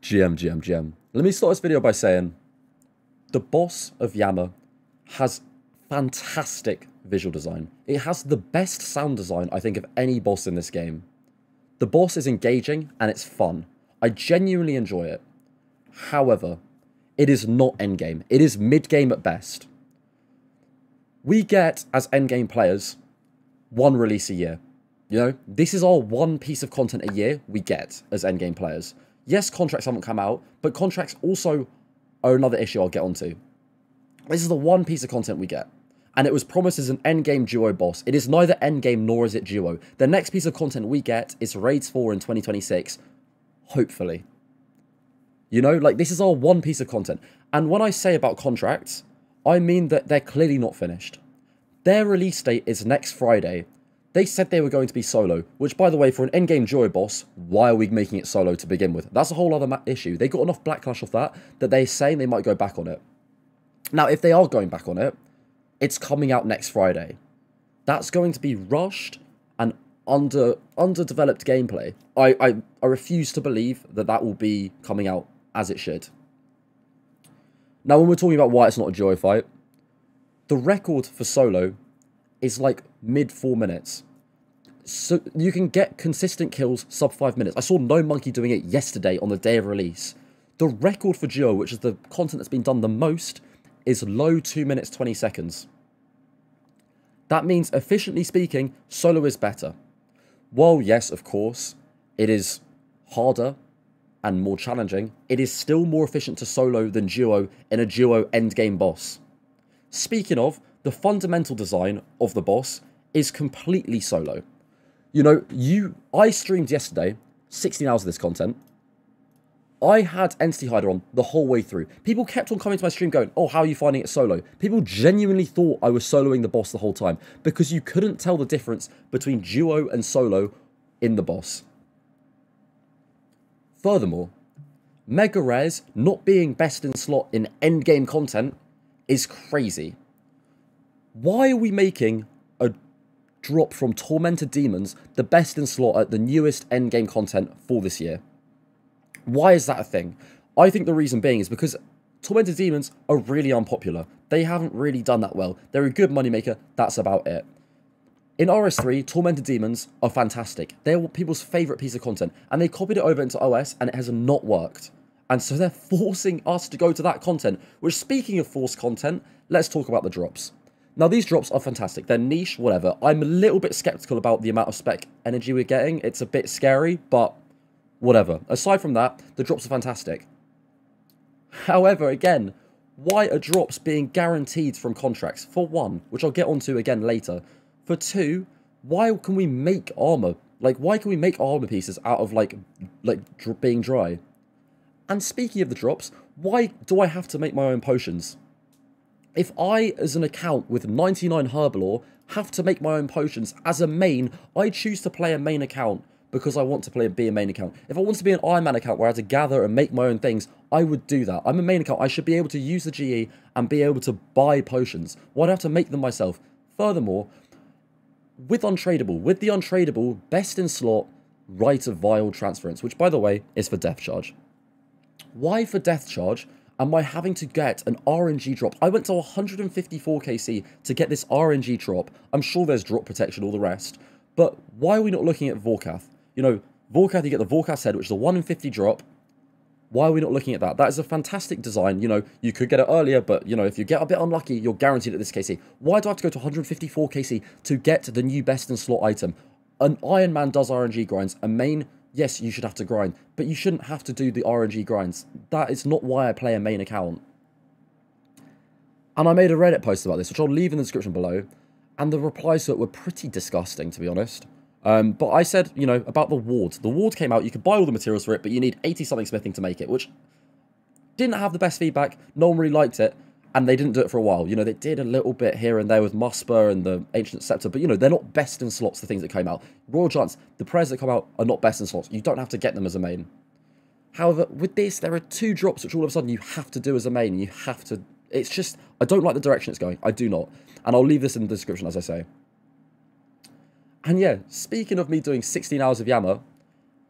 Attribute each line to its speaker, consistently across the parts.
Speaker 1: GM. Let me start this video by saying the boss of Yama has fantastic visual design. It has the best sound design, I think, of any boss in this game. The boss is engaging and it's fun. I genuinely enjoy it. However, it is not endgame. It is mid-game at best. We get, as endgame players, one release a year. You know, this is our one piece of content a year we get as endgame players. Yes, contracts haven't come out, but contracts also are another issue I'll get onto. This is the one piece of content we get. And it was promised as an endgame duo boss. It is neither endgame nor is it duo. The next piece of content we get is Raids 4 in 2026. Hopefully. You know, like, this is our one piece of content. And when I say about contracts, I mean that they're clearly not finished. Their release date is next Friday. They said they were going to be solo, which, by the way, for an endgame duo boss, why are we making it solo to begin with? That's a whole other issue. They got enough backlash off that they're saying they might go back on it. Now, if they are going back on it, it's coming out next Friday. That's going to be rushed and underdeveloped gameplay. I refuse to believe that that will be coming out as it should. Now, when we're talking about why it's not a duo fight, the record for solo is like mid 4 minutes. So you can get consistent kills sub 5 minutes. I saw No Monkey doing it yesterday on the day of release. The record for duo, which is the content that's been done the most, is low 2 minutes 20 seconds. That means, efficiently speaking, solo is better. While yes, of course, it is harder and more challenging, it is still more efficient to solo than duo in a duo endgame boss. Speaking of, the fundamental design of the boss is completely solo. You know, I streamed yesterday, 16 hours of this content. I had Entity Hider on the whole way through. People kept on coming to my stream going, oh, how are you finding it solo? People genuinely thought I was soloing the boss the whole time because you couldn't tell the difference between duo and solo in the boss. Furthermore, Mega Rares not being best in slot in endgame content is crazy. Why are we making a drop from Tormented Demons the best in slot at the newest endgame content for this year? Why is that a thing? I think the reason being is because Tormented Demons are really unpopular. They haven't really done that well. They're a good moneymaker, that's about it. In RS3, Tormented Demons are fantastic. They're people's favourite piece of content, and they copied it over into OS, and it has not worked. And so they're forcing us to go to that content, which, speaking of forced content, let's talk about the drops. Now, these drops are fantastic. They're niche, whatever. I'm a little bit skeptical about the amount of spec energy we're getting. It's a bit scary, but whatever. Aside from that, the drops are fantastic. However, again, why are drops being guaranteed from contracts? For one, which I'll get onto again later. For two, why can we make armor? Like, why can we make armor pieces out of, like being dry? And speaking of the drops, why do I have to make my own potions? If I, as an account with 99 Herbalore, have to make my own potions as a main, I choose to play a main account because I want to be a main account. If I want to be an Iron Man account where I had to gather and make my own things, I would do that. I'm a main account. I should be able to use the GE and be able to buy potions. Why do I have to make them myself? Furthermore, with the untradeable, best in slot, Rite of Vile Transference, which, by the way, is for Death Charge. Why for Death Charge am I having to get an RNG drop? I went to 154 KC to get this RNG drop. I'm sure there's drop protection, all the rest. But why are we not looking at Vorkath? You know, Vorkath, you get the Vorkath's head, which is a 1 in 50 drop. Why are we not looking at that? That is a fantastic design. You know, you could get it earlier, but, you know, if you get a bit unlucky, you're guaranteed at this KC. Why do I have to go to 154 KC to get the new best in slot item? An Iron Man does RNG grinds. A main, yes, you should have to grind, but you shouldn't have to do the RNG grinds. That is not why I play a main account. And I made a Reddit post about this, which I'll leave in the description below, and the replies to it were pretty disgusting, to be honest. But I said, you know, about the ward. The ward came out, you could buy all the materials for it, but you need 80-something smithing to make it, which didn't have the best feedback. No one really liked it, and they didn't do it for a while. You know, they did a little bit here and there with Musper and the Ancient Scepter, but, you know, they're not best in slots, the things that came out. Royal Giants, the prayers that come out are not best in slots. You don't have to get them as a main. However, with this, there are 2 drops which all of a sudden you have to do as a main. You have to... It's just... I don't like the direction it's going. I do not. And I'll leave this in the description, as I say. And yeah, speaking of me doing 16 hours of Yama,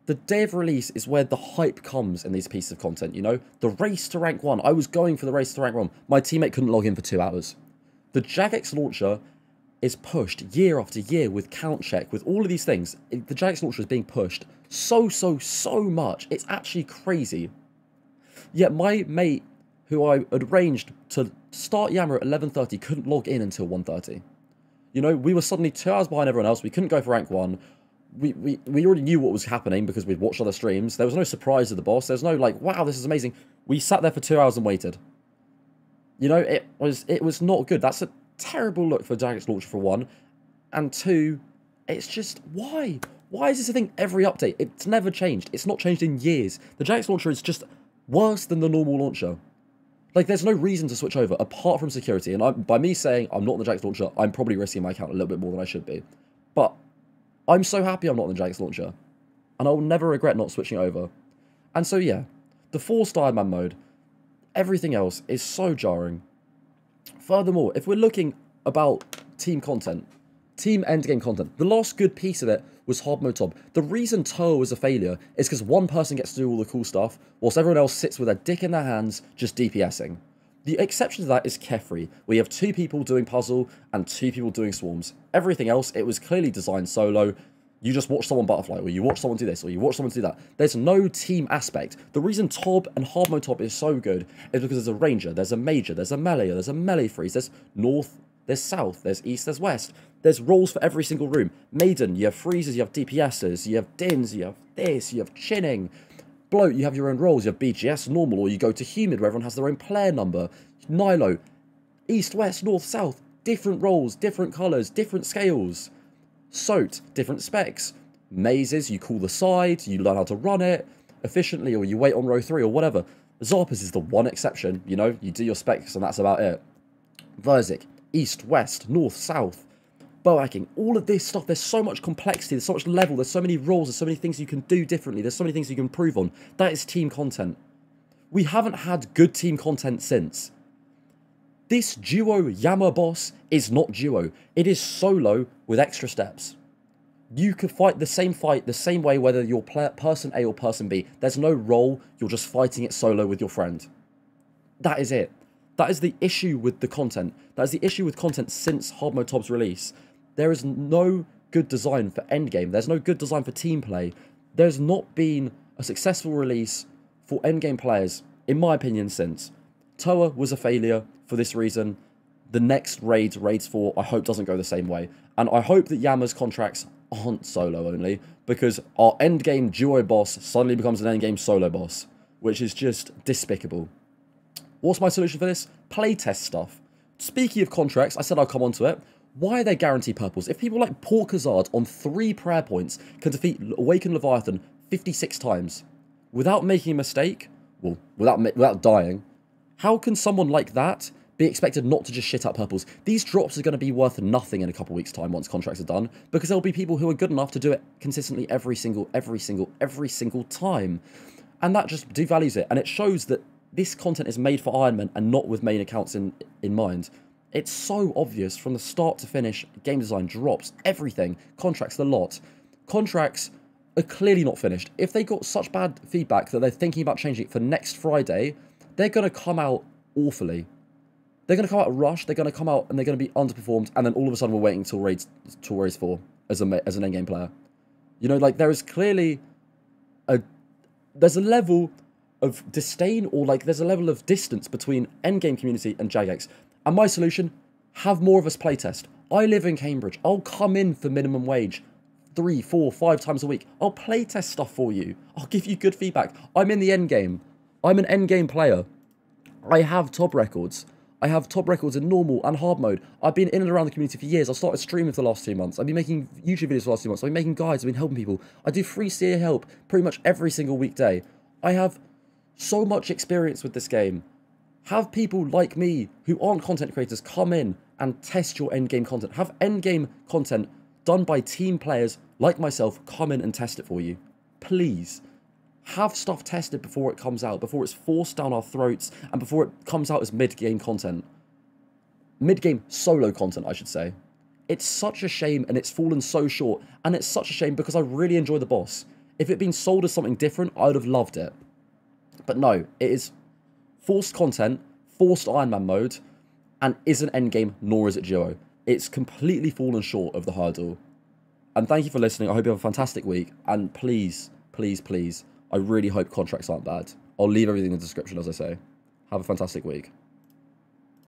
Speaker 1: The day of release is where the hype comes in these pieces of content, you know? The race to rank 1. I was going for the race to rank 1. My teammate couldn't log in for 2 hours. The Jagex launcher is pushed year after year with count check, with all of these things. The Jagex launcher is being pushed so much. It's actually crazy. Yet my mate, who I had arranged to start Yammer at 11:30, couldn't log in until 1:30. You know, we were suddenly 2 hours behind everyone else. We couldn't go for rank 1. We already knew what was happening because we'd watched other streams. There was no surprise of the boss. There's no like, wow, this is amazing. We sat there for 2 hours and waited. You know, it was not good. That's a terrible look for Jagex launcher for 1. And 2, it's just, why? Why is this a thing every update? It's never changed. It's not changed in years. The Jagex launcher is just worse than the normal launcher. Like, there's no reason to switch over apart from security. And by me saying I'm not on the Jagex launcher, I'm probably risking my account a little bit more than I should be. But I'm so happy I'm not on the Jagex launcher. And I will never regret not switching over. And so, yeah, the 4-star man mode, everything else is so jarring. Furthermore, if we're looking about team content, team endgame content, the last good piece of it was hard mode top. The reason Toa was a failure is because one person gets to do all the cool stuff, whilst everyone else sits with their dick in their hands, just DPSing. The exception to that is Kefri, where you have 2 people doing puzzle and 2 people doing swarms. Everything else, it was clearly designed solo. You just watch someone butterfly, or you watch someone do this, or you watch someone do that. There's no team aspect. The reason Tob and hard mode top is so good is because there's a ranger, there's a major, there's a melee, there's a melee freeze, there's north, there's south, there's east, there's west. There's roles for every single room. Maiden, you have freezers, you have DPSers, you have dins, you have this, you have chinning. Bloat, you have your own roles. You have BGS, normal, or you go to humid where everyone has their own player number. Nilo, east, west, north, south. Different roles, different colours, different scales. Soaked, different specs. Mazes, you call the side, you learn how to run it efficiently, or you wait on row 3 or whatever. Zarpas is the one exception, you know, you do your specs and that's about it. Verzik, east, west, north, south. Bow hacking, all of this stuff, there's so much complexity, there's so much level, there's so many roles, there's so many things you can do differently, there's so many things you can improve on. That is team content. We haven't had good team content since. This duo Yammer boss is not duo, it is solo with extra steps. You could fight the same way whether you're person A or person B. There's no role, you're just fighting it solo with your friend. That is it. That is the issue with the content. That is the issue with content since Hard Mode Top's release. There is no good design for endgame. There's no good design for team play. There's not been a successful release for endgame players, in my opinion, since. Toa was a failure for this reason. The next raid, Raids 4, I hope doesn't go the same way. And I hope that Yammer's contracts aren't solo only, because our endgame duo boss suddenly becomes an endgame solo boss, which is just despicable. What's my solution for this? Playtest stuff. Speaking of contracts, I said I'll come on to it. Why are there guaranteed purples? If people like Porkazard on 3 prayer points can defeat Awakened Leviathan 56 times without making a mistake, well, without dying, how can someone like that be expected not to just shit out purples? These drops are going to be worth nothing in a couple weeks' time once contracts are done, because there'll be people who are good enough to do it consistently every single time. And that just devalues it, and it shows that this content is made for Iron Man and not with main accounts in mind. It's so obvious from the start to finish. Game design, drops, everything. Contracts, the lot. Contracts are clearly not finished. If they got such bad feedback that they're thinking about changing it for next Friday, they're going to come out awfully. They're going to come out rushed, they're going to come out and they're going to be underperformed, and then all of a sudden we're waiting till Raids 4 as an endgame player. You know, like, there is clearly there's a level of disdain, or like there's a level of distance between endgame community and Jagex. And my solution, have more of us playtest. I live in Cambridge. I'll come in for minimum wage 3, 4, 5 times a week. I'll playtest stuff for you. I'll give you good feedback. I'm in the endgame. I'm an endgame player. I have top records. I have top records in normal and hard mode. I've been in and around the community for years. I started streaming for the last 2 months. I've been making YouTube videos for the last 2 months. I've been making guides. I've been helping people. I do free CA help pretty much every single weekday. I have so much experience with this game. Have people like me who aren't content creators come in and test your endgame content. Have endgame content done by team players like myself come in and test it for you. Please. Have stuff tested before it comes out, before it's forced down our throats, and before it comes out as mid-game content. Mid-game solo content, I should say. It's such a shame, and it's fallen so short, and it's such a shame because I really enjoy the boss. If it had been sold as something different, I would have loved it. But no, it is forced content, forced Iron Man mode, and isn't endgame, nor is it duo. It's completely fallen short of the hurdle. And thank you for listening. I hope you have a fantastic week. And please, please, please, I really hope contracts aren't bad. I'll leave everything in the description, as I say. Have a fantastic week.